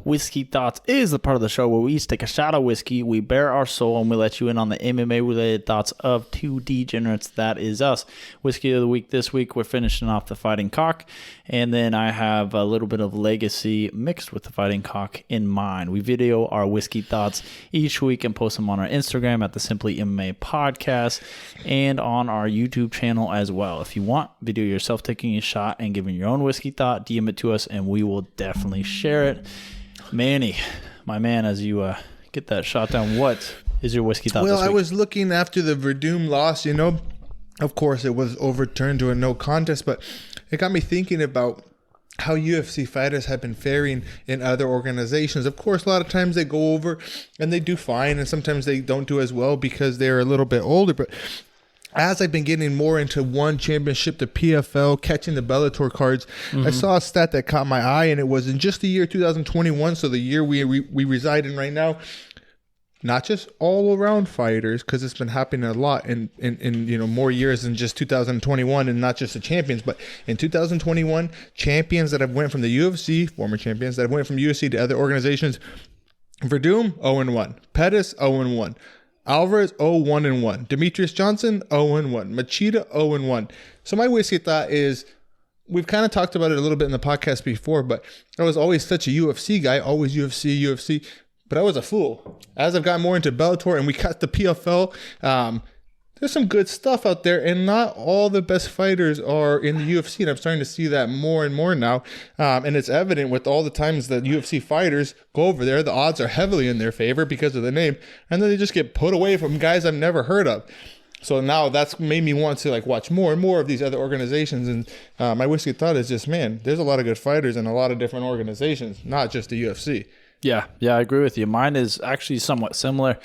Whiskey Thoughts is the part of the show where we each take a shot of whiskey, we bare our soul, and we let you in on the MMA-related thoughts of two degenerates. That is us. Whiskey of the week this week, we're finishing off the Fighting Cock, and then I have a little bit of Legacy mixed with the Fighting Cock in mind. We video our whiskey thoughts each week and post them on our Instagram at the Simply MMA podcast and on our YouTube channel as well. If you want, video yourself taking a shot and giving your own whiskey thought, DM it to us, and we will definitely share it. Manny, my man, as you get that shot down, what is your whiskey thought this week? I was looking after the Verdum loss, of course it was overturned to a no contest, but it got me thinking about how UFC fighters have been faring in other organizations. Of course, a lot of times they go over and they do fine, and sometimes they don't do as well because they're a little bit older, but as I've been getting more into one championship, the PFL, catching the Bellator cards, I saw a stat that caught my eye, and it was in just the year 2021, so the year we reside in right now, not just all-around fighters, because it's been happening a lot in more years than just 2021, and not just the champions, but in 2021, champions that have went from the UFC, former champions that have went from UFC to other organizations, Verdum, 0-1, Pettis, 0-1. Alvarez 0-1-1. Demetrius Johnson 0-1. Machida 0-1. So my whiskey thought is, we've kind of talked about it a little bit in the podcast before, but I was always such a UFC guy, always UFC, but I was a fool. As I've gotten more into Bellator and we cut the PFL, there's some good stuff out there, and not all the best fighters are in the UFC, and I'm starting to see that more and more now, and it's evident with all the times that UFC fighters go over there, the odds are heavily in their favor because of the name, and then they just get put away from guys I've never heard of. So now that's made me want to watch more and more of these other organizations, and my whiskey thought is just, man, there's a lot of good fighters in a lot of different organizations, not just the UFC. Yeah, I agree with you. Mine is actually somewhat similar.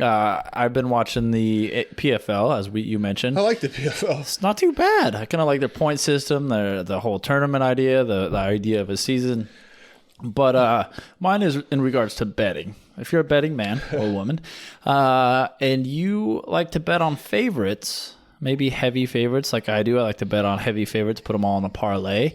I've been watching the PFL, as you mentioned. I like the PFL. It's not too bad. I kind of like their point system, the whole tournament idea, the idea of a season. But mine is in regards to betting. If you're a betting man or woman, and you like to bet on favorites, maybe heavy favorites like I do. I like to bet on heavy favorites, put them all in a parlay.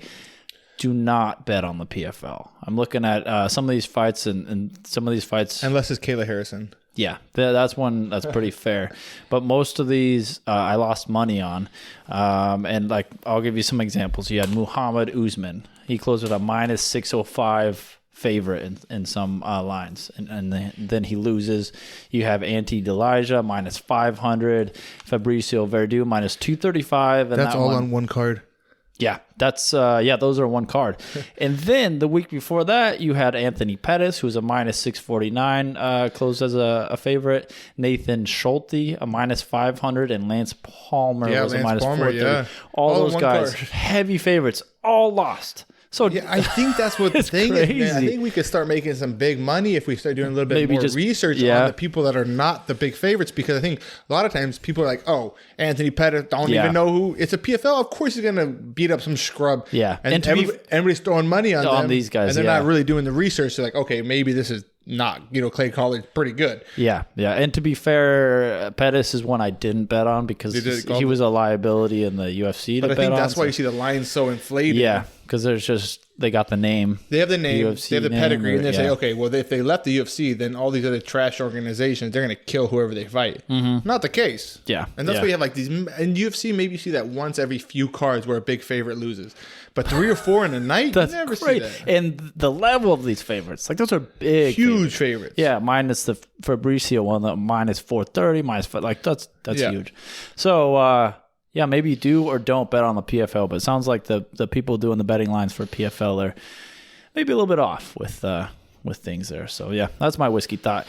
Do not bet on the PFL. I'm looking at some of these fights, and some of these fights... Unless it's Kayla Harrison. Yeah, that's one that's pretty fair. But most of these I lost money on. And I'll give you some examples. You had Muhammad Usman. He closed with a minus 605 favorite in some lines. And then he loses. You have Ante Delija, minus 500. Fabricio Verdum, minus 235. And that's all on one card. Yeah, those are one card. And then the week before that, you had Anthony Pettis, who's a minus 649, closed as a favorite. Nathan Schulte, a minus 500, and Lance Palmer was a minus 430. Yeah. All those guys, heavy favorites, all lost. So yeah, I think that's what the thing is, man. I think we could start making some big money if we start doing a little bit more research on the people that are not the big favorites, because I think a lot of times people are like, oh, Anthony Pettis, don't even know who. It's a PFL. Of course he's going to beat up some scrub. Yeah. And everybody's throwing money on them, these guys. And they're not really doing the research. They're like, okay, maybe this is not, Clay Colley pretty good. Yeah. And to be fair, Pettis is one I didn't bet on because he was a liability in the UFC to bet on. But I think that's why you see the line so inflated. Yeah, because they got the name. They have the name, UFC they have the pedigree, and they say, okay, well, if they left the UFC, then all these other trash organizations, they're going to kill whoever they fight. Mm-hmm. Not the case. Yeah. And that's why you have these, in UFC, maybe you see that once every few cards where a big favorite loses. But 3 or 4 in a night, you never see that. And the level of these favorites, those are big, huge favorites. Yeah, minus the Fabricio one, the minus 430, minus 5, that's huge. So, maybe do or don't bet on the PFL, but it sounds like the people doing the betting lines for PFL are maybe a little bit off with things there. So, yeah, that's my whiskey thought.